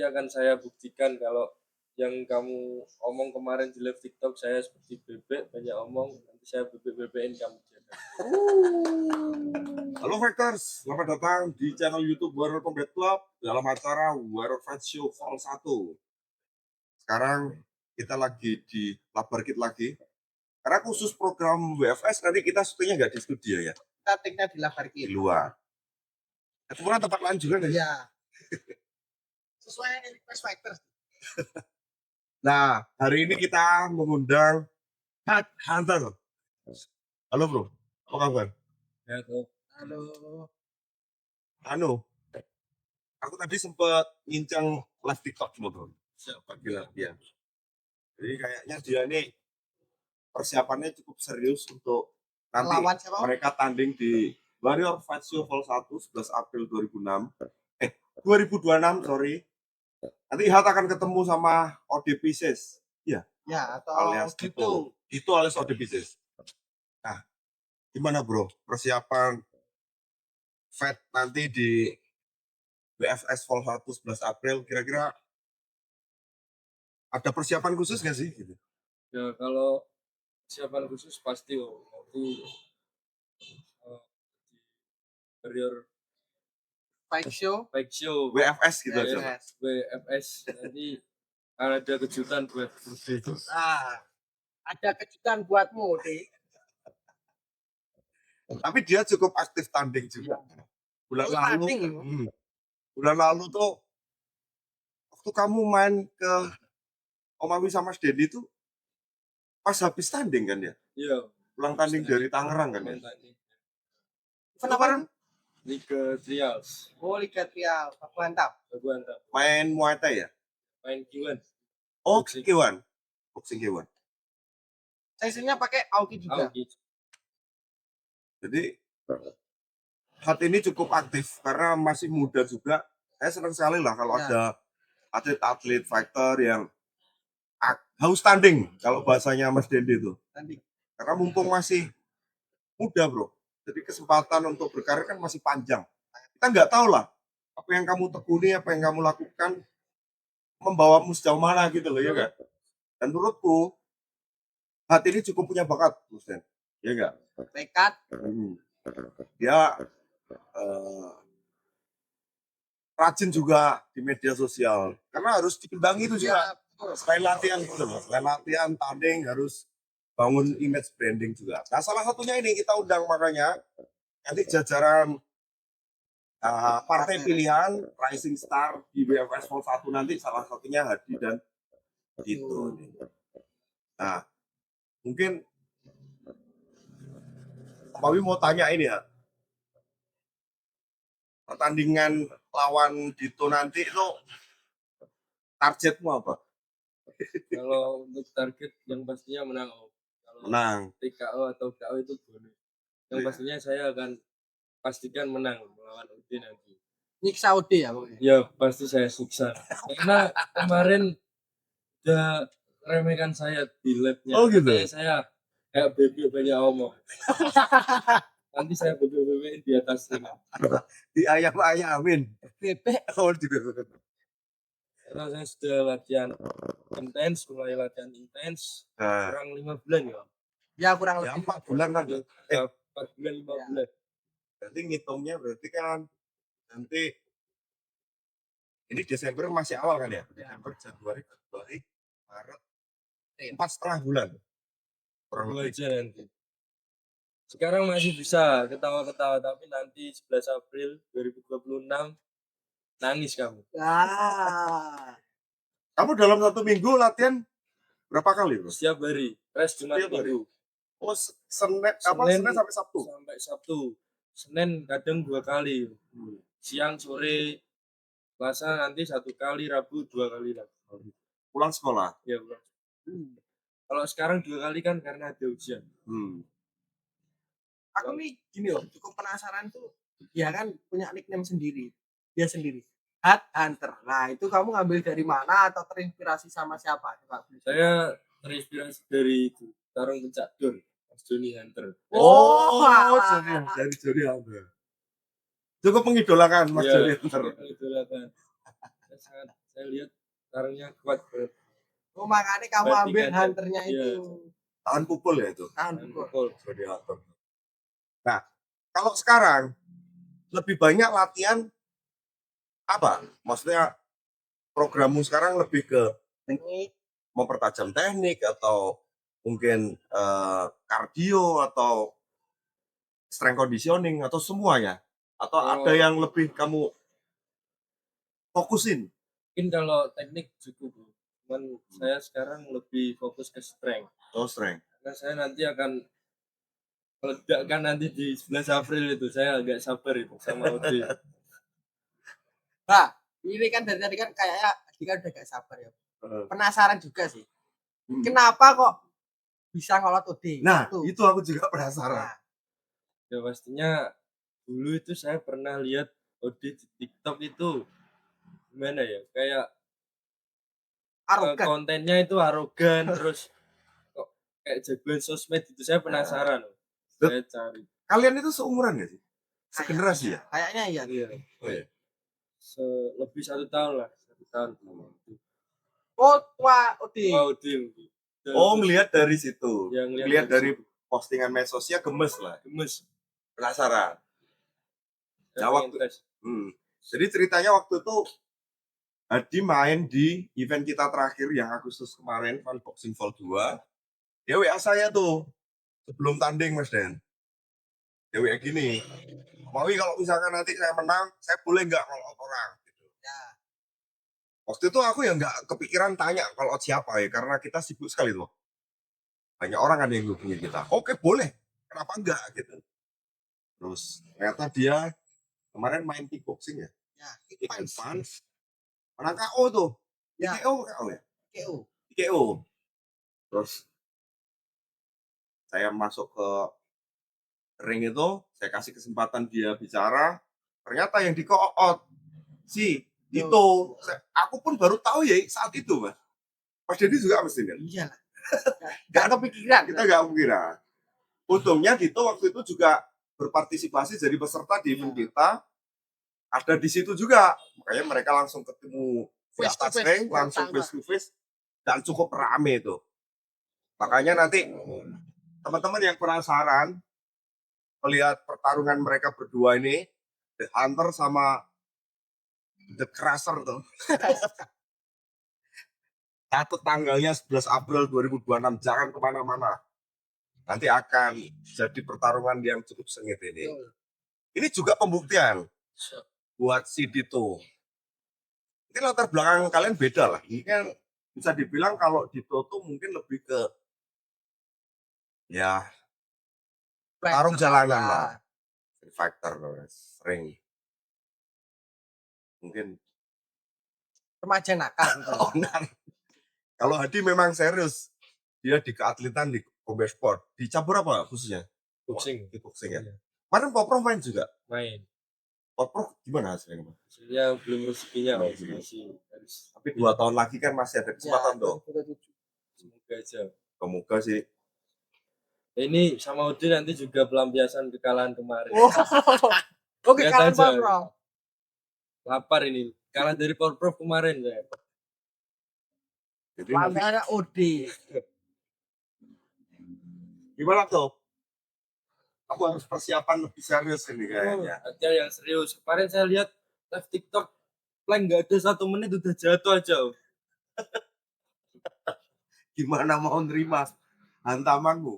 akan saya buktikan kalau yang kamu omong kemarin di live TikTok saya seperti bebek, banyak omong, nanti saya bebek-bebekin kamu. Halo Factors, selamat datang di channel YouTube Warrior Combat Club dalam acara Warrior Fight Show Vol 1. Sekarang kita lagi di Labarkit lagi. Karena khusus program WFS nanti kita syutingnya nggak di studio ya. Kita take-nya di Labarkit. Di luar. Kemudian tempat lain juga nih. Iya. Sesuai request Fighters. Nah, hari ini kita mengundang Head Hunter. Halo bro, apa kabar? Ya, tuh. Halo. Aku tadi sempat ngincang live TikTok cuma bro. Siapa gila dia. Jadi kayaknya dia ini persiapannya cukup serius untuk nanti Lawan siapa? mereka tanding di Warrior Fight Show Vol 1 11 April 2026 sorry. Nanti Hat akan ketemu sama OD Pieces. Iya. Ya, atau Alias gitu. Itu alias OD Pieces. Nah, gimana bro persiapan fight nanti di WFS Vol 1 11 April kira-kira ada persiapan khusus nggak sih? Gitu. Ya, kalau persiapan khusus pasti nanti Warrior Fight show. WFS gitu aja. WFS nanti ada kejutan buat Bude. Ada kejutan buatmu, Dik. Tapi dia cukup aktif tanding juga. Bulan lalu tuh waktu kamu main ke Omawi sama Mas Dendi tuh pas habis tanding kan ya? Iya. Pulang tanding dari Tangerang kan ya? Kenapa? Liga Trials. Oh, Liga Trials. Aku mantap. Main Muay Thai ya? Main Kiwan. Oh, Kiwan. Boxing Kiwan. Sesinya pakai Aoki juga. Jadi Hat ini cukup aktif karena masih muda juga. Saya senang sekali lah kalau ada atlet-atlet fighter yang haus tanding kalau bahasanya Mas Dendi itu. Karena mumpung masih muda bro. Jadi kesempatan untuk berkarir kan masih panjang. Kita nggak tahu lah apa yang kamu tekuni, apa yang kamu lakukan membawamu sejauh mana gitu loh ya kan. Dan menurutku Hat ini cukup punya bakat, Mas Den. Ya enggak? Tekad. Dia rajin juga di media sosial. Karena harus diimbangi itu juga. Selain latihan gitu loh. Selain latihan, tanding harus bangun image branding juga. Nah salah satunya ini kita undang makanya nanti jajaran partai pilihan Rising Star di WFS Vol 1 nanti salah satunya Hadi dan Dito. Nah mungkin Pawi mau tanya ini ya, pertandingan lawan Dito nanti itu targetmu apa? Kalau untuk target yang pastinya menang. Kalau menang. TKO atau KO itu boleh. Yang pastinya saya akan pastikan menang melawan Udin nanti. Nyiksa Udi ya pokoknya? Ya pasti saya siksa. Karena kemarin udah remehkan saya di labnya. Oh gitu? Saya kayak bebek banyak omong. Nanti saya bebek-bebekin di atas ini. Di ayam-ayamin. Bebek. Oh di bebek. Karena saya sudah latihan intens, mulai latihan intens kurang 5 bulan ya. Ya kurang lebih 4 bulan kan. 4 bulan 5 bulan. Berarti ngitungnya berarti kan nanti ini Desember masih awal kan ya? Desember, Januari, Februari, Maret, 4,5 bulan. Kurang aja nanti. Sekarang masih bisa ketawa-ketawa, tapi nanti 11 April 2026 nangis kamu. Kamu dalam 1 minggu latihan berapa kali? Bro? Setiap hari, rest Jumat Minggu. Oh, Senin sampai Sabtu? Sampai Sabtu. Senin kadang 2 kali. Siang, sore, Selasa nanti 1 kali, Rabu 2 kali lagi. Pulang sekolah? Ya pulang. Kalau sekarang 2 kali kan karena ada ujian. Aku nih gini loh, cukup penasaran tuh. Dia kan punya nickname sendiri. Dia sendiri. Head Hunter. Nah itu kamu ngambil dari mana atau terinspirasi sama siapa? Saya terinspirasi dari Tarung Pencak Dur, Mas Johnny Hunter. Oh, dari Johnny Hunter. Cukup mengidolakan Mas Johnny Hunter. Mengidolakan. Saya lihat sarangnya kuat banget. Oh, makanya kamu ambil Bandingannya, hunternya iya. itu. Tahan pukul ya itu. Tahan Dan pukul. pukul. Gladiator. Nah, kalau sekarang lebih banyak latihan apa? Maksudnya programmu sekarang lebih ke Teknik. mempertajam teknik atau mungkin kardio atau strength conditioning atau semuanya? Atau ada Oh. yang lebih kamu fokusin? Mungkin kalau teknik cukup, cuman saya sekarang lebih fokus ke strength. Oh, strength. Karena saya nanti akan meledakkan nanti di 11 April itu. Saya agak sabar itu sama Odi. Nah, ini kan dari tadi kan kayaknya Adi kan udah gak sabar ya. Penasaran juga sih. Hmm. Kenapa kok bisa ngolot Odi? Nah, Satu. itu aku juga penasaran. Nah, Ya pastinya dulu itu saya pernah lihat Odi di TikTok itu gimana ya, kayak arogan. kontennya itu arogan terus kok kayak jagoan sosmed itu. Saya penasaran. Saya cari. Kalian itu seumuran gak sih? Segenerasi ya? Kayaknya iya. Iya. Oh, iya. Lebih 1 tahun lah, 1 tahun. Oh, wah, Odi. Wow, Dim. Oh, ngelihat dari situ. Ya, Ngelihat dari postingan medsosnya gemes lah. gemes. Penasaran. Saya Ya, pengen waktu- tes. Jadi ceritanya waktu itu Hadi main di event kita terakhir yang Agustus kemarin, Fun Boxing Vol 2. Dia WA saya tuh sebelum tanding, Mas Den. Dia WA gini, Mawi kalau misalkan nanti saya menang, saya boleh nggak kalau orang? Gitu. Ya. Waktu itu aku ya nggak kepikiran tanya kalau siapa ya, karena kita sibuk sekali loh. Banyak orang ada yang hubungi kita. Oke, boleh. Kenapa enggak? Gitu. Terus ternyata dia kemarin main kickboxing ya. Ya, Kick and punch. Menang KO tuh. Ya. KO ya? KO. KO. Terus saya masuk ke ring itu, saya kasih kesempatan dia bicara. Ternyata yang di-out si Dito. Aku pun baru tahu ya saat itu, Mas. Mas Dedi juga mesti kan? Iya lah. Gak kepikiran. Kita nggak kira. Untungnya Dito waktu itu juga berpartisipasi jadi peserta di event kita. Ada di situ juga. Makanya mereka langsung ketemu di Face to atas face, ring, langsung pertama. face to face. Dan cukup rame itu. Makanya nanti teman-teman yang penasaran melihat pertarungan mereka berdua ini, The Hunter sama The Crusher tuh. Catat tanggalnya 11 April 2026, jangan kemana-mana. Nanti akan jadi pertarungan yang cukup sengit ini. Ini juga pembuktian buat si Dito. Mungkin latar belakang kalian beda lah. Ini kan bisa dibilang kalau Dito tuh mungkin lebih ke ya tarung jalanan lah. Fighter sering. Mungkin Remaja nakal. oh, nah. Kalau Hadi memang serius. Dia di keatletan di Combat Sport. Di cabur apa khususnya? Boxing. Di boxing ya. Iya. Kemarin Poprov main juga. Main. Poprov gimana hasilnya? Hasilnya belum rezekinya Oh, masih harus. Tapi 2 tahun lagi kan masih ada kesempatan tuh. Semoga aja. Semoga sih. Ini sama Udi nanti juga pelampiasan kekalahan kemarin. Oke, Lihat kalian aja. Bro. Lapar ini. Kalah dari Porprov kemarin saya. Jadi nanti Lampiannya Odi. gimana tuh? Aku harus persiapan lebih serius ini kayaknya. Ada yang serius. Kemarin saya lihat live TikTok plank nggak ada 1 menit udah jatuh aja. Gimana mau nerima hantamanmu?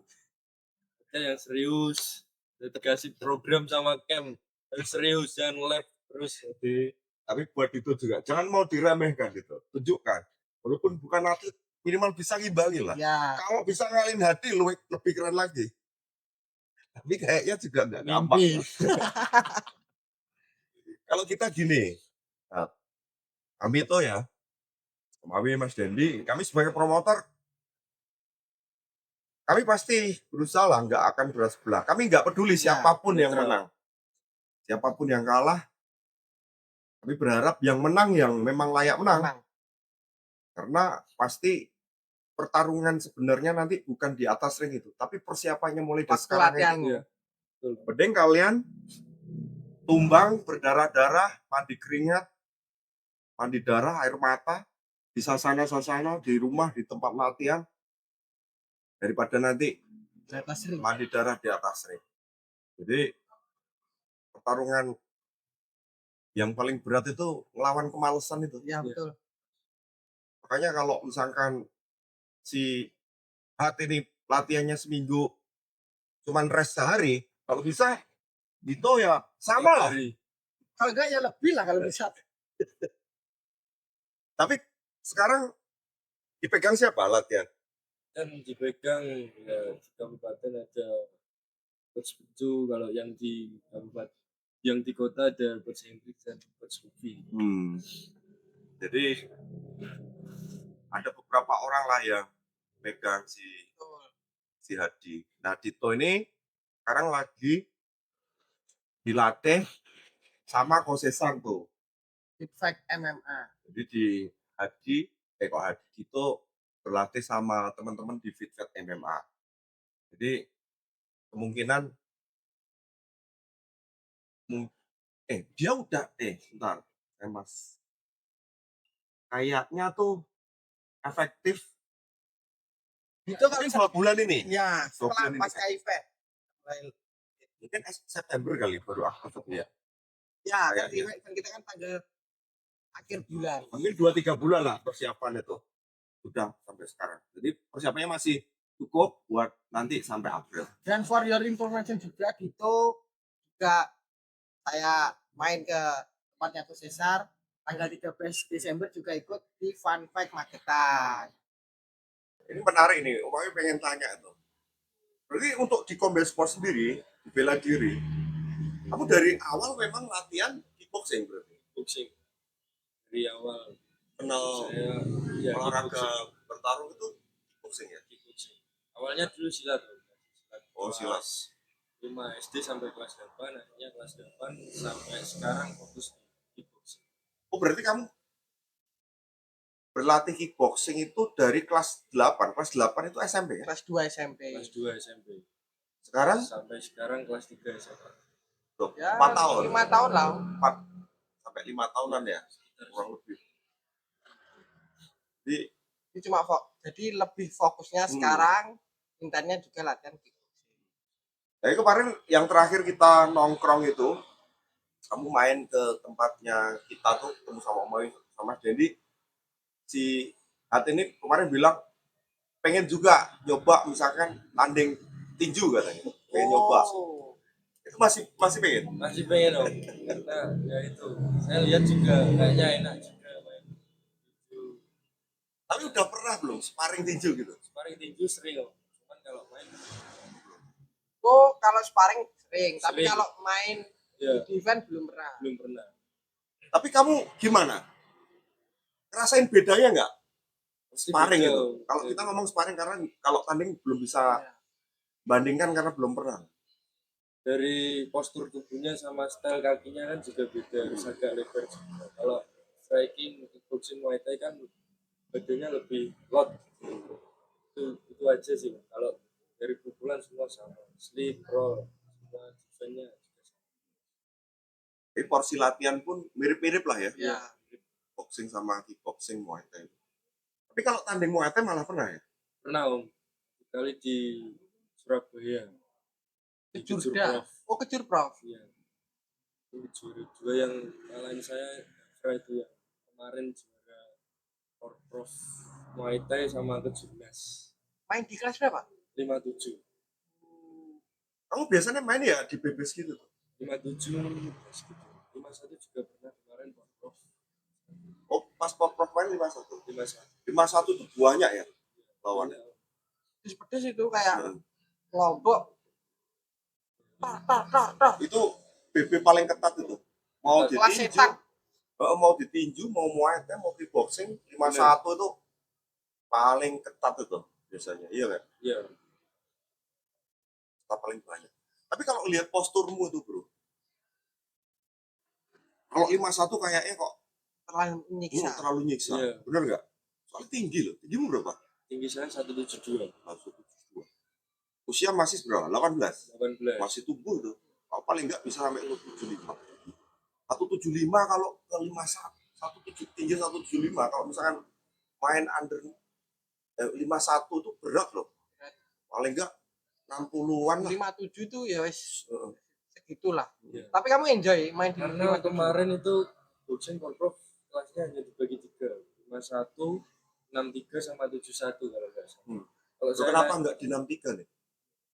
Ada yang serius. Udah dikasih program sama camp. Harus serius, jangan live terus. Jadi, tapi buat itu juga jangan mau diremehkan gitu. Tunjukkan. Walaupun bukan atlet, minimal bisa ngimbangi lah. Ya. Kalau bisa ngalahin Hadi lebih keren lagi. Tapi kayaknya juga nggak gampang. Mimpi. Kalau kita gini, nah, kami itu ya, kami Mas Dendi, kami sebagai promotor, kami pasti berusaha lah, nggak akan berat sebelah. Kami nggak peduli Ya, siapapun yang betul. menang, siapapun yang kalah. Kami berharap yang menang yang memang layak menang, Memang. karena pasti pertarungan sebenarnya nanti bukan di atas ring itu, tapi persiapannya mulai dari Waktu sekarang latihan. itu. Iya. Mending kalian tumbang berdarah-darah, mandi keringat, mandi darah, air mata, di sasana-sasana, di rumah, di tempat latihan, daripada nanti Di atas ring. mandi darah di atas ring. Jadi pertarungan yang paling berat itu ngelawan kemalasan itu. Iya betul. Makanya kalau misalkan si Hat ini latihannya seminggu cuman rest sehari, kalau bisa Dito ya sama lah. Hari. Kalau enggak ya lebih lah kalau bisa. Tapi sekarang dipegang siapa latihan? Kan dipegang ya, di kabupaten ada coach Bejo, kalau yang di kabupaten yang di kota ada coach Hendrik dan coach Rufi. Jadi ada beberapa orang lah yang pegang si Hadi. Nah Dito ini sekarang lagi dilatih sama Kosesan tuh. Big Fight MMA. Jadi di Hadi Dito berlatih sama teman-teman di Fit Fight MMA. Jadi kemungkinan dia udah bentar Mas, kayaknya tuh efektif Itu kalau ini 2 bulan ini. ya setelah 2 bulan ini. pasca event. Mungkin September kali baru aktif ya. Ya, kan Kayaknya. event kita kan tanggal akhir bulan. Mungkin 2-3 bulan lah persiapan itu. Sudah sampai sekarang. Jadi persiapannya masih cukup buat nanti sampai April. Dan for your information juga Dito juga saya main ke tempatnya Coach Cesar tanggal 13 Desember juga ikut di Fun Fight Magetan. Ini menarik nih, Umami pengen tanya tuh. Berarti untuk di Combat Sport sendiri, di bela diri, kamu dari awal memang latihan kickboxing berarti? Boxing dari awal Kenal saya ya olahraga bertarung itu kickboxing ya? kickboxing. Awalnya dulu silat. Oh silat. 5 SD sampai kelas 8, akhirnya kelas 8 sampai sekarang fokus di kickboxing. Oh berarti kamu berlatih kickboxing itu dari kelas 8. Kelas 8 itu SMP ya? Kelas 2 SMP. Kelas 2 SMP. Sekarang Sampai sekarang kelas 3 SMA. Ya, 4 tahun. 5 tahun lah. 4 sampai 5 tahunan ya? Kurang lebih. Jadi Ini cuma jadi lebih fokusnya sekarang intentnya juga latihan kickboxing. jadi kemarin yang terakhir kita nongkrong itu, kamu main ke tempatnya kita tuh ketemu sama Omoi sama Dendi. Si Hat ini kemarin bilang pengen juga nyoba misalkan tanding tinju katanya. Pengen nyoba. Itu masih pengen. Masih pengen dong. Karena ya itu saya lihat juga kayaknya enak juga main tinju. Tapi udah pernah belum sparring tinju gitu? Sparring tinju sering loh. Cuman kalau main Oh, kalau sparring sering, tapi Sering. kalau main ya di event belum pernah. belum pernah. Tapi kamu gimana? Ngerasain bedanya nggak? Sparring beda. itu. Kalau kita ngomong sparring karena kalau tanding belum bisa bandingkan karena belum pernah. Dari postur tubuhnya sama style kakinya kan juga beda, harus agak lebar juga. Kalau striking kickboxing Muay Thai kan badannya lebih lot. Itu aja sih. Kalau dari pukulan semua sama, slip, roll, semua defense-nya juga sama. Jadi porsi latihan pun mirip-mirip lah ya. Ya. Boxing sama kickboxing Muay Thai. Tapi kalau tanding Muay Thai malah pernah ya? Pernah om, sekali di Surabaya. Di Kejurda. Oh, kejur Prof. Iya. Itu juara 2 yang ngalahin saya, Afra itu yang kemarin juara Prof Muay Thai sama kejurnas Main di kelas berapa? 57. Kamu biasanya main ya di bebas gitu? 57 51 juga pernah kemarin Prof. Oh, pas Pop main 51. 51. 51 itu banyak ya lawannya. Pedes itu kayak kelompok. Tak. Itu BB paling ketat itu. Mau Kelas ditinju, setan. mau ditinju, mau Muay Thai, mau kickboxing, 51 itu paling ketat itu biasanya. Iya kan? Iya. Ketat paling banyak. Tapi kalau lihat posturmu itu, Bro. Kalau 51 kayaknya kok Terlalu menyiksa. terlalu nyiksa. Iya. Bener nggak? Soalnya tinggi loh. Tinggimu berapa? Tinggi saya 172. 172. Usia masih berapa? 18. 18. Masih tumbuh tuh. Kalau paling nggak bisa sampai 175. 175 kalau ke tinggi 175, kalau misalkan main under 51 tuh berat loh. Paling enggak 60-an lah. 57 tuh ya wes Heeh. segitulah. Iya. Tapi kamu enjoy main di Karena 57? kemarin itu boxing control kelasnya hanya dibagi 3, 51, 63 sama 71 kalau nggak salah. Kalau Loh, saya kenapa enggak di 63 nih?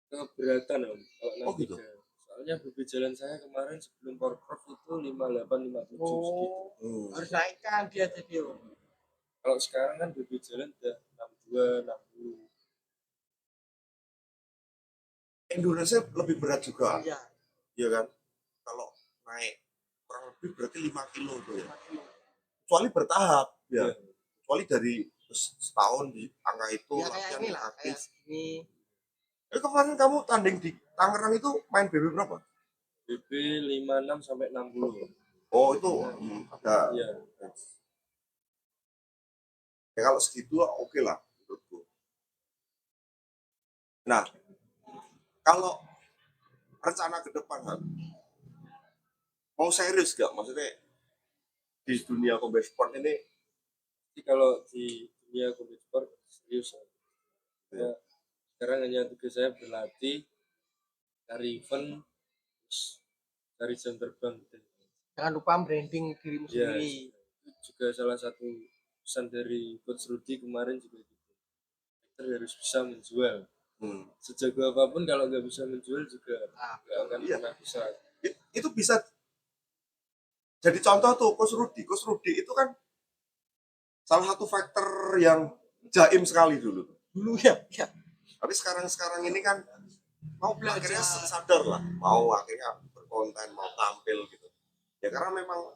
keberatan om kalau Oh, gitu. 63. Soalnya BB jalan saya kemarin sebelum Porprov itu 58 57 segitu. Oh, harus naikkan dia jadi om. Kalau sekarang kan BB jalan udah 62 60. Endurance lebih berat juga. Iya. Iya kan? Kalau naik kurang lebih berarti 5 kilo tuh ya. Kecuali bertahap ya. Iya. Kecuali dari setahun di angka itu Ya kayak latihan ini lah, aktif. kayak ini. Kemarin kamu tanding di Tangerang itu main BB berapa? BB 56 sampai 60. Oh itu ada. Iya. Ya kalau segitu oke lah menurutku. Nah, kalau rencana ke depan kan, mau serius gak? Maksudnya di dunia combat sport ini Jadi kalau di dunia combat sport serius ya. Sekarang hanya tugas saya berlatih, cari event, terus cari jam terbang gitu. Jangan lupa branding dirimu Ya, sendiri. itu juga salah satu pesan dari Coach Rudy kemarin juga gitu. Fighter harus bisa menjual. Sejago apapun kalau nggak bisa menjual juga nggak akan Iya. pernah bisa. itu bisa jadi contoh tuh Coach Rudy. Coach Rudy itu kan salah satu fighter yang jaim sekali dulu. Dulu ya. Tapi sekarang ini kan Mau akhirnya belajar. sadar lah, mau akhirnya berkonten, mau tampil gitu. Ya karena memang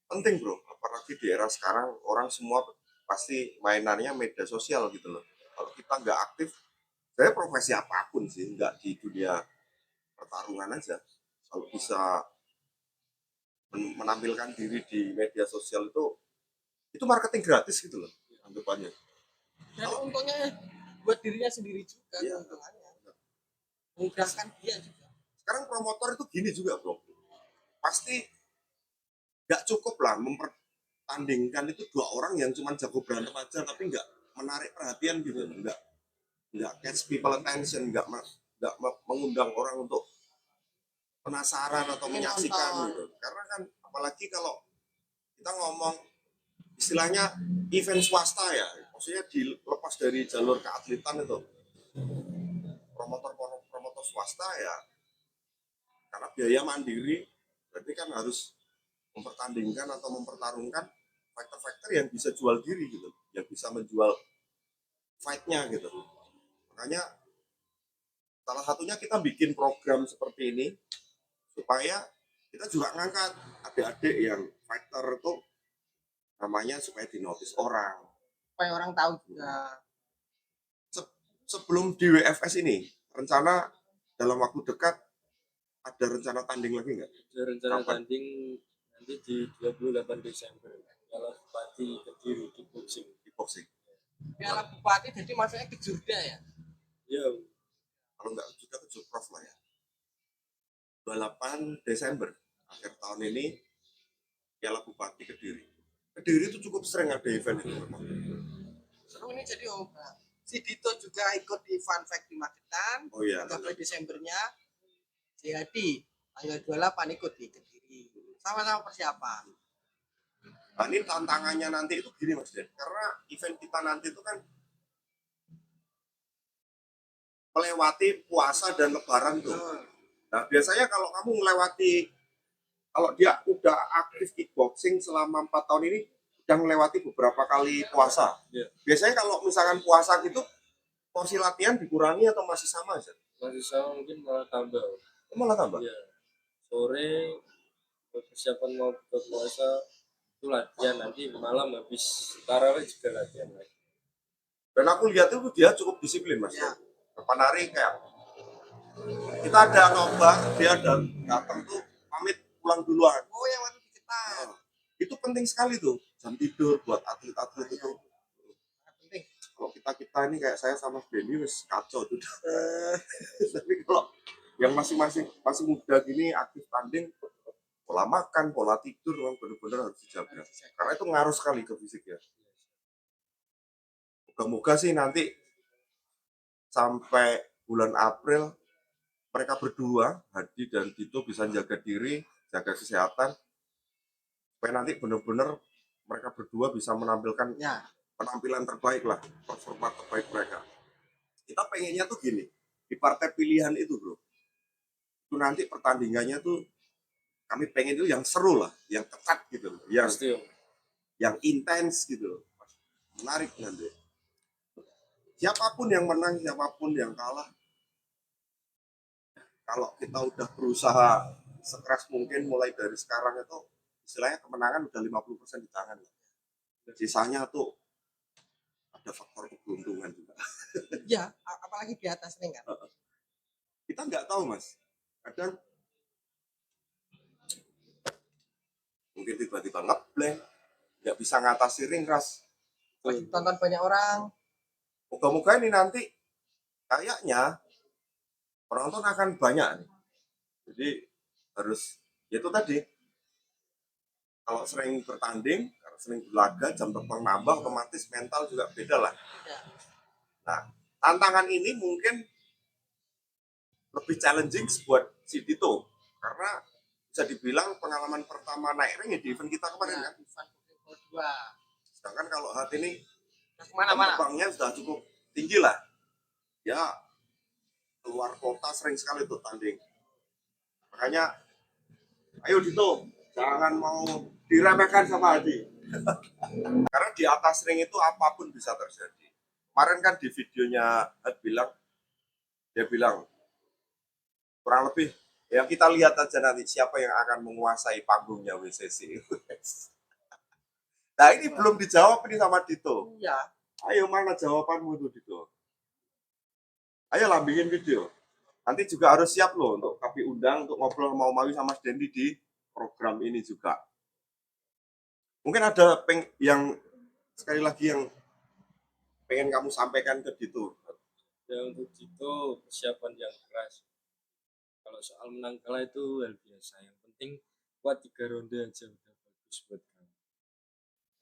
penting bro, apalagi di era sekarang orang semua pasti mainannya media sosial gitu loh. Kalau kita nggak aktif, saya profesi apapun sih, nggak di dunia pertarungan aja. Kalau bisa menampilkan diri di media sosial itu marketing gratis gitu loh anggapannya. Dan untungnya buat dirinya sendiri juga. Iya. Keuntungannya. Memudahkan dia juga. Sekarang promotor itu gini juga bro, pasti nggak cukup lah mempertandingkan itu 2 orang yang cuma jago berantem aja tapi nggak menarik perhatian gitu, nggak catch people attention, nggak mengundang orang untuk penasaran atau menyaksikan gitu. Karena kan apalagi kalau kita ngomong istilahnya event swasta ya, maksudnya dilepas dari jalur keatletan itu, promotor swasta ya karena biaya mandiri berarti kan harus mempertandingkan atau mempertarungkan fighter-fighter yang bisa jual diri gitu, yang bisa menjual fight-nya gitu. Makanya salah satunya kita bikin program seperti ini supaya kita juga ngangkat adik-adik yang fighter itu namanya supaya dinotis orang. Supaya orang tahu juga. Sebelum di WFS ini, rencana dalam waktu dekat ada rencana tanding lagi nggak? Ada rencana Kapan? tanding nanti di 28 Desember kalau Bupati Kediri di boxing. Piala Bupati jadi masuknya ke Jurda ya. Ya, Kalau nggak juga ke Prof lah ya. 28 Desember akhir tahun ini Piala Bupati Kediri. Kediri itu cukup sering ada event itu memang. Seru ini jadi om. Si Dito juga ikut di Fun Fact di Magetan. Oh iya. 13 Desembernya. Jadi tanggal 28 ikut di Kediri. Sama-sama persiapan. Nah, ini tantangannya nanti itu gini Mas Den, karena event kita nanti itu kan melewati puasa dan lebaran tuh. Nah biasanya kalau kamu melewati, kalau dia udah aktif kickboxing selama 4 tahun ini, udah melewati beberapa kali puasa. Iya. Biasanya kalau misalkan puasa gitu, porsi latihan dikurangi atau masih sama aja? masih sama mungkin malah tambah. Malah tambah? Iya. Sore persiapan mau buka puasa itu latihan, nanti malam habis tarawih juga latihan lagi. Dan aku lihat itu dia cukup disiplin Mas. Ya. Depan hari kayak kita ada nobar, dia datang tuh pamit pulang duluan. Oh yang waktu di kita. Nah, itu penting sekali tuh jam tidur buat atlet-atlet itu. Penting. Kalau kita ini kayak saya sama Benny wis kacau tuh. Tapi kalau yang masih muda gini aktif tanding, pola makan, pola tidur memang benar-benar harus dijaga. Karena itu ngaruh sekali ke fisik ya. Moga-moga sih nanti sampai bulan April mereka berdua, Hadi dan Dito, bisa jaga diri, jaga kesehatan, supaya nanti benar-benar mereka berdua bisa menampilkan Ya, penampilan terbaik lah, performa terbaik mereka. Kita pengennya tuh gini, di partai pilihan itu bro, itu nanti pertandingannya tuh kami pengen itu yang seru lah, yang ketat gitu loh, Pasti Om. yang intens gitu loh, menarik nanti. Siapapun yang menang, siapapun yang kalah, kalau kita udah berusaha sekeras mungkin mulai dari sekarang itu, istilahnya kemenangan udah 50% di tangan. Sisanya tuh ada faktor keberuntungan juga. ya, apalagi di atas ring kan. Kita nggak tahu mas, kadang mungkin tiba-tiba ngeblank, nggak bisa ngatasi ring ras. Masih tonton banyak orang. Moga-moga ini nanti kayaknya penonton akan banyak nih. Jadi harus ya itu tadi, kalau sering bertanding, kalau sering berlaga, jam terbang nambah, otomatis mental juga beda lah. Ya. Nah, tantangan ini mungkin lebih challenging buat si Dito karena bisa dibilang pengalaman pertama naik ring ya di event kita kemarin Ya, kan. event kedua. Sedangkan kalau Hati ini jam Kemana-mana. terbangnya sudah cukup tinggi lah. Ya keluar kota sering sekali tuh tanding. Makanya ayo Dito, jangan mau diremehkan sama Hadi. Karena di atas ring itu apapun bisa terjadi. Kemarin kan di videonya Hadi bilang, dia bilang kurang lebih ya kita lihat aja nanti siapa yang akan menguasai panggungnya WCC. Nah ini belum dijawab ini sama Dito. Iya. Ayo mana jawabanmu itu Dito? Ayo lah bikin video. Nanti juga harus siap loh untuk kami undang untuk ngobrol mau mawi sama Dendi di program ini juga. Mungkin ada yang sekali lagi yang pengen kamu sampaikan ke Dito. Ya untuk itu persiapan yang keras. Kalau soal menang kalah itu hal biasa. Yang penting kuat 3 ronde aja udah bagus buat kamu.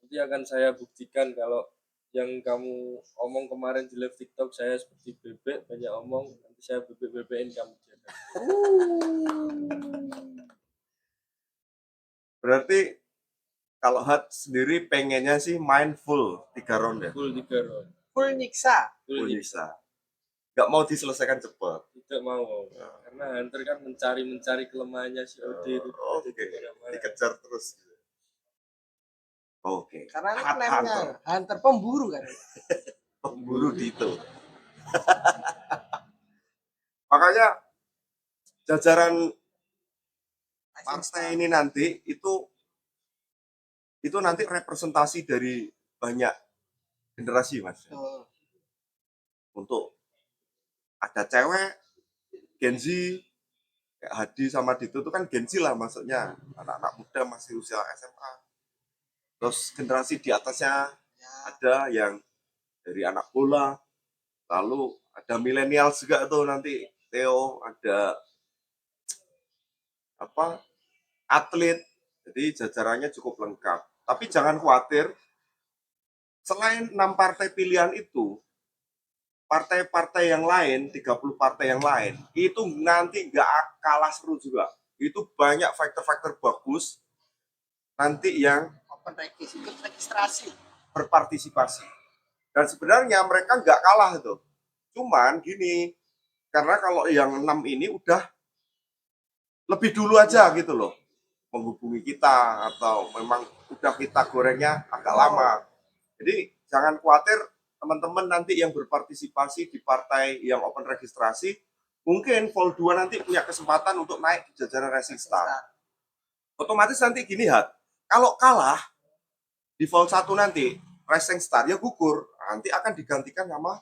Nanti akan saya buktikan kalau yang kamu omong kemarin di live TikTok saya seperti bebek banyak omong, nanti saya bebek-bebekin kamu jaga. Berarti kalau Hat sendiri pengennya sih main full 3 ronde. Full 3 ronde. Full nyiksa. Full bisa. Gak mau diselesaikan cepat. Tidak mau karena Hunter kan mencari kelemahannya si Ode itu. Oke, dikejar terus. Oke. Karena Hat nickname-nya Hunter. Hunter pemburu kan. Pemburu Dito. Makanya jajaran partai ini nanti itu nanti representasi dari banyak generasi mas. Tuh. Untuk ada cewek, Gen Z, kayak Hadi sama Dito itu kan Gen Z lah maksudnya, anak-anak muda masih usia SMA. Terus generasi di atasnya Ya. ada yang dari anak bola, lalu ada milenial juga tuh nanti Theo, ada apa atlet, jadi jajarannya cukup lengkap. Tapi jangan khawatir, selain 6 partai pilihan itu, partai-partai yang lain, 30 partai yang lain, itu nanti nggak kalah seru juga. Itu banyak faktor-faktor bagus nanti yang Open ikut registrasi. berpartisipasi. Dan sebenarnya mereka nggak kalah tuh. Cuman gini, karena kalau yang 6 ini udah lebih dulu aja gitu loh menghubungi kita atau memang udah kita gorengnya agak lama. Jadi jangan khawatir teman-teman nanti yang berpartisipasi di partai yang open registrasi mungkin Vol 2 nanti punya kesempatan untuk naik di jajaran Racing Star. Otomatis nanti gini Hat, kalau kalah di Vol 1 nanti Racing Star ya gugur, nanti akan digantikan sama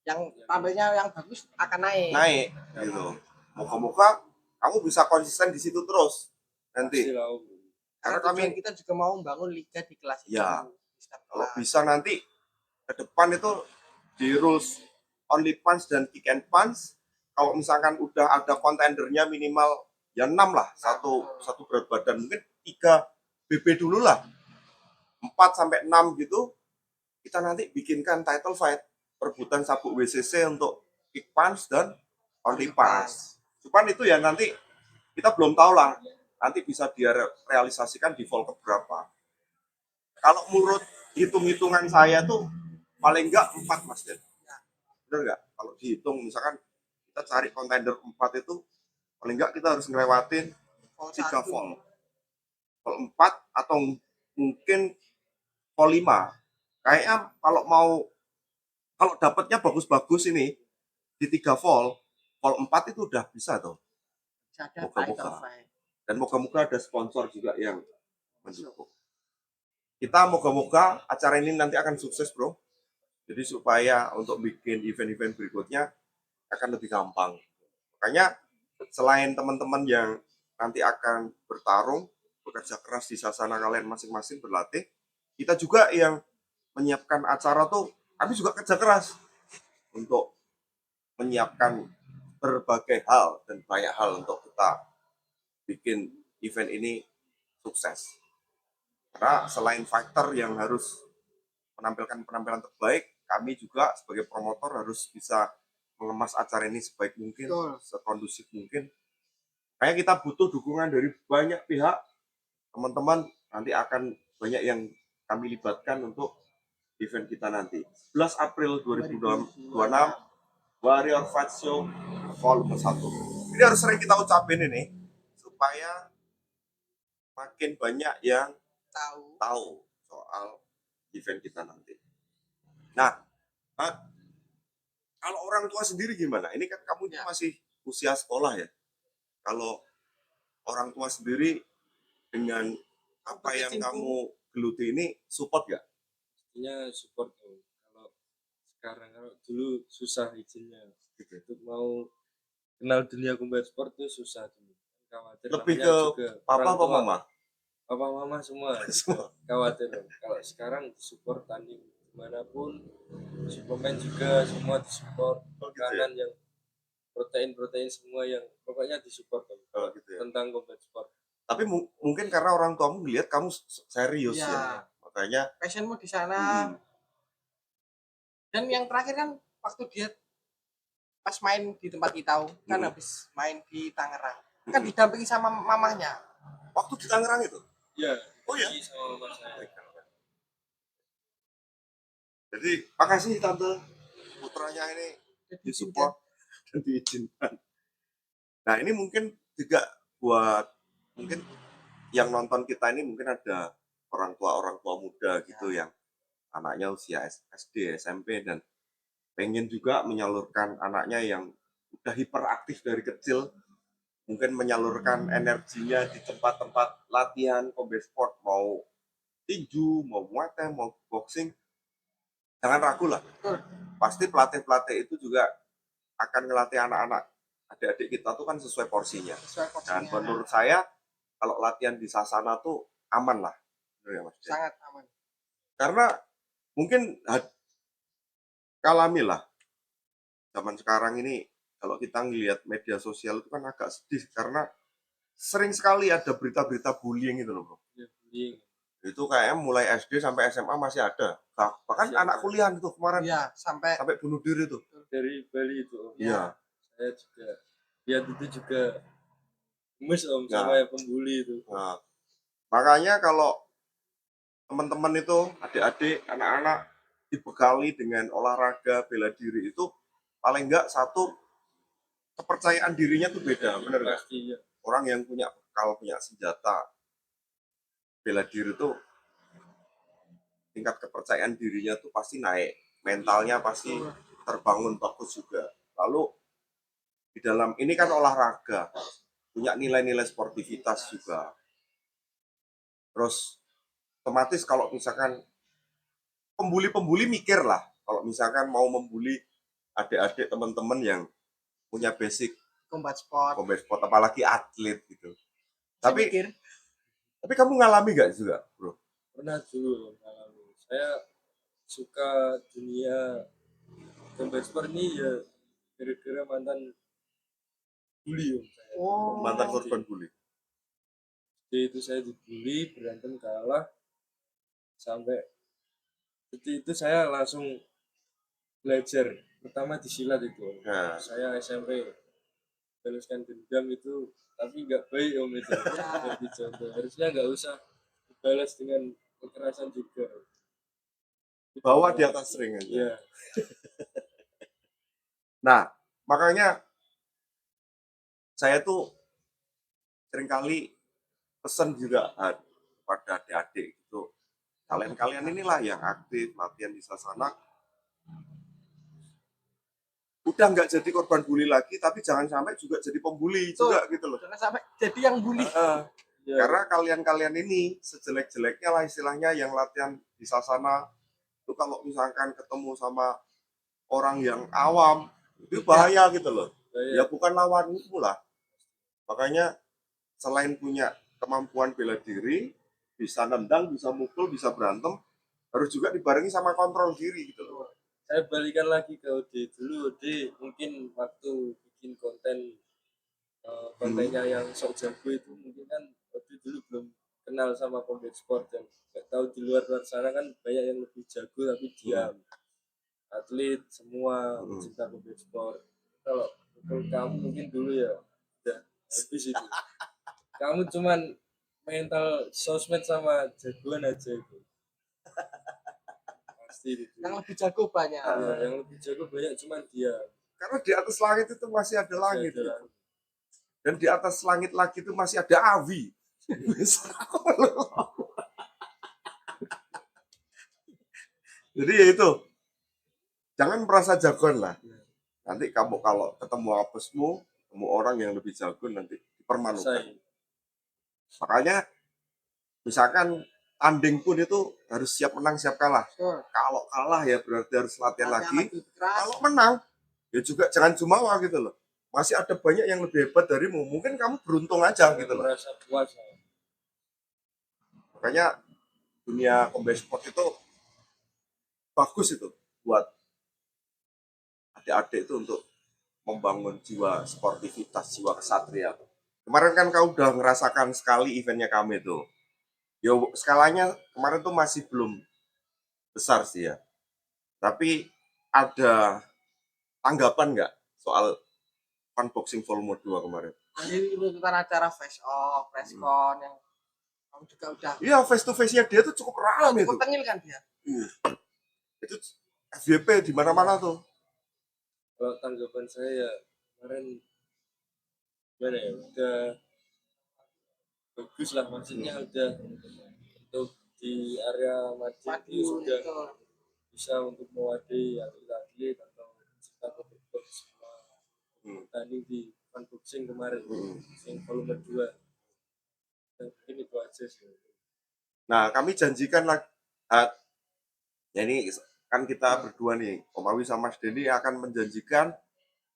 Yang tampilnya yang bagus akan naik. naik gitu. Moga-moga kamu bisa konsisten di situ terus nanti. Pasti lah, Om. Karena Karena kami kita juga mau membangun liga di kelas itu. Ya, Di setiap kalau kelas. bisa nanti ke depan itu di rules only punch dan kick and punch, kalau misalkan udah ada kontendernya minimal ya 6 lah, satu berat badan, mungkin 3 BB dulu lah, 4 sampai 6 gitu. Kita nanti bikinkan title fight, perebutan sabuk WCC untuk kick punch dan only punch. Cuman itu ya nanti kita belum tahu lah, nanti bisa direalisasikan di vol keberapa. Kalau menurut hitung-hitungan saya tuh paling enggak 4 Mas Den. Bener nggak? Kalau dihitung misalkan kita cari kontender 4 itu paling enggak kita harus ngelewatin 3 vol. Vol 4 atau mungkin vol 5. Kayaknya kalau dapatnya bagus-bagus ini di 3 vol 4 itu udah bisa tuh. Moga-moga. Dan moga-moga ada sponsor juga yang mendukung. Kita moga-moga acara ini nanti akan sukses, Bro. Jadi supaya untuk bikin event-event berikutnya akan lebih gampang. Makanya selain teman-teman yang nanti akan bertarung, bekerja keras di sasana kalian masing-masing berlatih, kita juga yang menyiapkan acara tuh, kami juga kerja keras untuk menyiapkan berbagai hal dan banyak hal untuk kita bikin event ini sukses. Karena selain fighter yang harus menampilkan penampilan terbaik, kami juga sebagai promotor harus bisa mengemas acara ini sebaik mungkin, sekondusif mungkin. Kayak kita butuh dukungan dari banyak pihak. Teman-teman nanti akan banyak yang kami libatkan untuk event kita nanti. 11 April 2026, Warrior Fight Show Volume 1. Ini harus sering kita ucapin ini, supaya makin banyak yang tahu soal event kita nanti. Nah, kalau orang tua sendiri gimana? Ini kan kamu masih usia sekolah ya. Kalau orang tua sendiri dengan apa yang kamu geluti ini support gak? Pastinya support tuh. Kalau dulu susah izinnya. Untuk mau kenal dunia combat sport tuh susah dulu. Khawatir Lebih namanya ke juga papa orang apa tua. mama? Papa mama semua khawatir. Kalau sekarang disupport tanding dimanapun, suplemen juga semua disupport, makanan yang protein semua yang pokoknya disupport Gitu ya. tentang combat sport. Tapi mungkin karena orang tuamu melihat kamu serius Iya. ya, makanya Passionmu di sana. Dan yang terakhir kan waktu dia pas main di tempat kita kan habis main di Tangerang kan didampingi sama mamahnya. Waktu di Tangerang itu? Ya. Oh ya. Sama mama saya. Jadi makasih tante, putranya ini disupport dan diizinkan. Nah ini mungkin juga buat mungkin yang nonton kita ini mungkin ada orang tua muda gitu yang anaknya usia SD, SMP dan pengen juga menyalurkan anaknya yang udah hiperaktif dari kecil, mungkin menyalurkan energinya di tempat-tempat latihan combat sport, mau tinju, mau muay thai, mau boxing. Jangan ragu lah. Pasti pelatih-pelatih itu juga akan ngelatih anak-anak adik-adik kita tuh kan sesuai porsinya. Dan menurut saya kalau latihan di sasana tuh aman lah. Ya, Mas. Sangat aman. Karena mungkin kalami lah zaman sekarang ini kalau kita ngelihat media sosial itu kan agak sedih karena sering sekali ada berita-berita bullying itu loh, Bro. Ya, bullying. Itu kayaknya mulai SD sampai SMA masih ada. Bahkan anak kuliah itu kemarin sampai bunuh diri tuh. Dari Bali itu. Iya. Saya juga lihat itu juga gemes sama yang pembuli itu. Nah, makanya kalau teman-teman itu adik-adik, anak-anak dibekali dengan olahraga bela diri itu paling enggak satu kepercayaan dirinya tuh beda, bener nggak? Pasti ya. Orang yang punya bekal, punya senjata bela diri tuh tingkat kepercayaan dirinya tuh pasti naik, mentalnya pasti terbangun bagus juga. Lalu di dalam ini kan olahraga, punya nilai-nilai sportivitas juga. Terus otomatis kalau misalkan pembuli-pembuli mikir lah, kalau misalkan mau membuli adik-adik teman-teman yang punya basic combat sport, apalagi atlet gitu. Tapi kamu ngalami gak juga, Bro? Pernah dulu ngalami. Saya suka dunia combat sport ini ya gara-gara mantan bully Om, saya. Oh. Mantan korban bully. Jadi itu saya dibully, berantem kalah, sampai detik itu saya langsung belajar pertama di silat itu Om. Nah. Saya SMP teruskan dendam itu, tapi nggak baik Om itu. Jadi contoh harusnya nggak usah dibalas dengan kekerasan juga. Bawa di atas ring aja. Iya. Nah, makanya saya tuh seringkali pesan juga pada adik-adik gitu. Kalian inilah yang aktif latihan di sana. Udah nggak jadi korban bully lagi, tapi jangan sampai juga jadi pembuli juga gitu loh. Jangan sampai jadi yang bully. Iya. Karena kalian ini sejelek-jeleknya lah istilahnya yang latihan di sasana itu kalau misalkan ketemu sama orang yang awam itu bahaya gitu loh. Ya bukan lawanmu lah. Makanya selain punya kemampuan bela diri, bisa nendang, bisa mukul, bisa berantem, harus juga dibarengi sama kontrol diri gitu loh. Saya balikan lagi ke Ode dulu. Ode mungkin waktu bikin kontennya yang sok jago itu mungkin kan Ode dulu belum kenal sama combat sport dan nggak tahu di luar sana kan banyak yang lebih jago tapi diam. Atlet semua pecinta combat sport. Kalau kamu mungkin dulu ya udah habis itu. Kamu cuman mental sosmed sama jagoan aja itu. Pasti itu. Yang lebih jago banyak. Ya, yang lebih jago banyak cuman dia. Karena di atas langit itu masih ada langit. Ada gitu. Dan di atas langit lagi itu masih ada awi. Jadi ya itu. Jangan merasa jagoan lah. Nanti kamu kalau ketemu apesmu, ketemu orang yang lebih jago nanti dipermalukan. Makanya misalkan tanding pun itu harus siap menang siap kalah. Kalau kalah ya berarti harus latihan lagi. Kalau menang ya juga jangan jumawa gitu loh. Masih ada banyak yang lebih hebat darimu. Mungkin kamu beruntung aja gitu loh. Merasa puas. Makanya dunia combat sport itu bagus itu buat adik-adik itu untuk membangun jiwa sportivitas, jiwa kesatria. Kemarin kan kau udah ngerasakan sekali eventnya kami tuh. Ya skalanya kemarin tuh masih belum besar sih ya. Tapi ada tanggapan nggak soal Funboxing volume 2 kemarin? Jadi runtutan acara face off, press con yang kamu juga udah. Iya, face to face-nya dia tuh cukup ramai Cukup tuh. tengil kan dia. Itu FYP di mana-mana tuh. Kalau tanggapan saya ya kemarin gimana ya, udah bagus lah maksudnya udah untuk di area Madiun sudah bisa untuk mewadahi atlet-atlet atau peserta kompetisi semua tanding di Funboxing kemarin yang volume 2 dan mungkin itu aja sih. Nah, kami janjikan lagi, ya ini kan kita berdua nih, Om Awi sama Mas Denny akan menjanjikan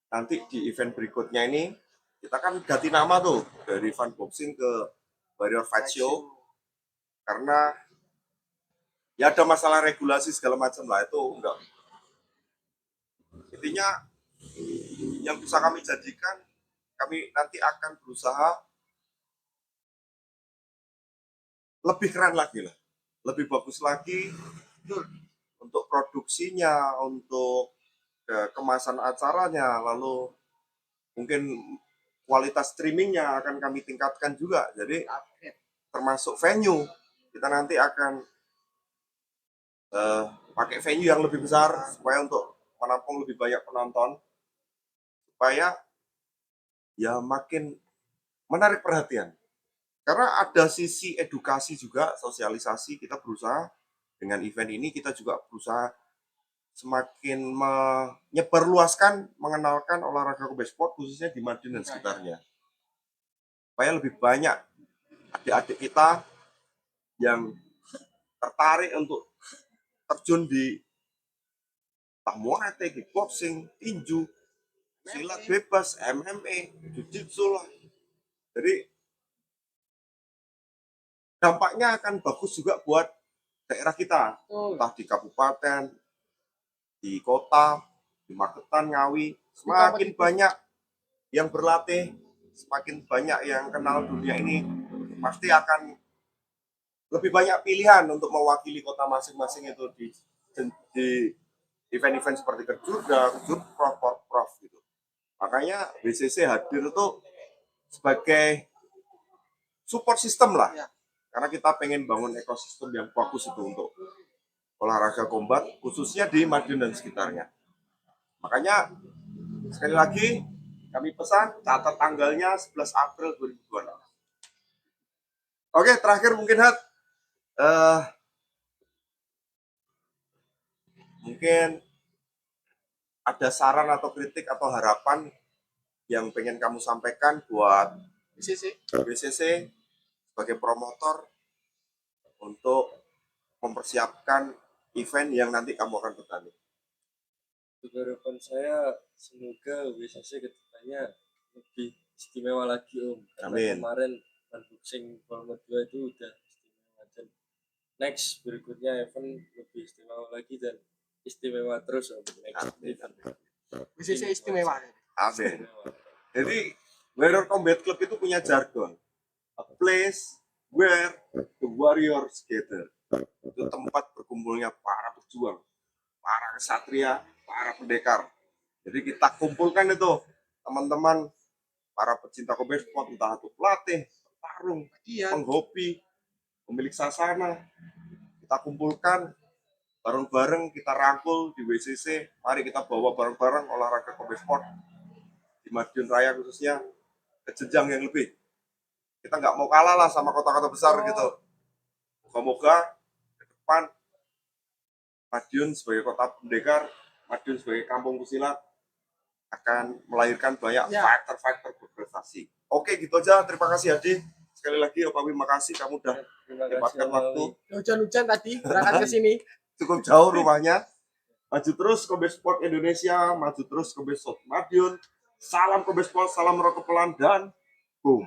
nanti di event berikutnya ini kita kan ganti nama tuh dari Funboxing ke Warrior Fight Show karena ya ada masalah regulasi segala macam lah itu enggak. Intinya yang bisa kami janjikan kami nanti akan berusaha lebih keren lagi lah, lebih bagus lagi untuk produksinya, untuk kemasan acaranya, lalu mungkin kualitas streamingnya akan kami tingkatkan juga. Jadi termasuk venue kita nanti akan pakai venue yang lebih besar supaya untuk menampung lebih banyak penonton, supaya ya makin menarik perhatian. Karena ada sisi edukasi juga, sosialisasi, kita berusaha dengan event ini kita juga berusaha semakin menyebarluaskan, mengenalkan olahraga combat sport khususnya di Madiun dan sekitarnya. Supaya lebih banyak adik-adik kita yang tertarik untuk terjun di Muay Thai, kickboxing, tinju, silat bebas, MMA, jiu-jitsu lah. Jadi dampaknya akan bagus juga buat daerah kita, entah di kabupaten, di kota, di Magetan, Ngawi, semakin banyak yang berlatih, semakin banyak yang kenal dunia ini, pasti akan lebih banyak pilihan untuk mewakili kota masing-masing itu di event-event seperti Kejurda, Kejurprov, Porprov gitu. Makanya BCC hadir itu sebagai support system lah. Ya. Karena kita pengen bangun ekosistem yang bagus itu untuk olahraga kombat, khususnya di Madiun dan sekitarnya. Makanya sekali lagi kami pesan catat tanggalnya 11 April 2026. Oke, terakhir mungkin Hat, mungkin ada saran atau kritik atau harapan yang pengen kamu sampaikan buat BCC sebagai promotor untuk mempersiapkan event yang nanti kamu akan bertanding. Harapan saya semoga WCC kedepannya lebih istimewa lagi Om. Karena Amin. kemarin unboxing volume 2 itu udah istimewa, dan next berikutnya event lebih istimewa lagi dan istimewa terus Om. Next Amin. BCC istimewa. Amin. Jadi Warrior Combat Club itu punya jargon, a place where the warriors gather. Itu tempat berkumpulnya para pejuang, para kesatria, para pendekar. Jadi kita kumpulkan itu teman-teman para pecinta combat sport, entah itu pelatih, petarung, penghobi, pemilik sasana. Kita kumpulkan bareng-bareng, kita rangkul di WCC. Mari kita bawa bareng-bareng olahraga combat sport di Madiun Raya khususnya ke jenjang yang lebih. Kita nggak mau kalah lah sama kota-kota besar gitu. Moga-moga ke depan Madiun sebagai kota pendekar, Madiun sebagai kampung pesilat akan melahirkan banyak fighter-fighter berprestasi. Oke, gitu aja. Terima kasih Hadi. Sekali lagi Opawi, makasih kamu udah menyempatkan waktu. Hujan-hujan tadi berangkat ke sini. Cukup jauh rumahnya. Maju terus Combat Sport Indonesia, maju terus Combat Sport Madiun. Salam Combat Sport, salam rock pelan dan boom.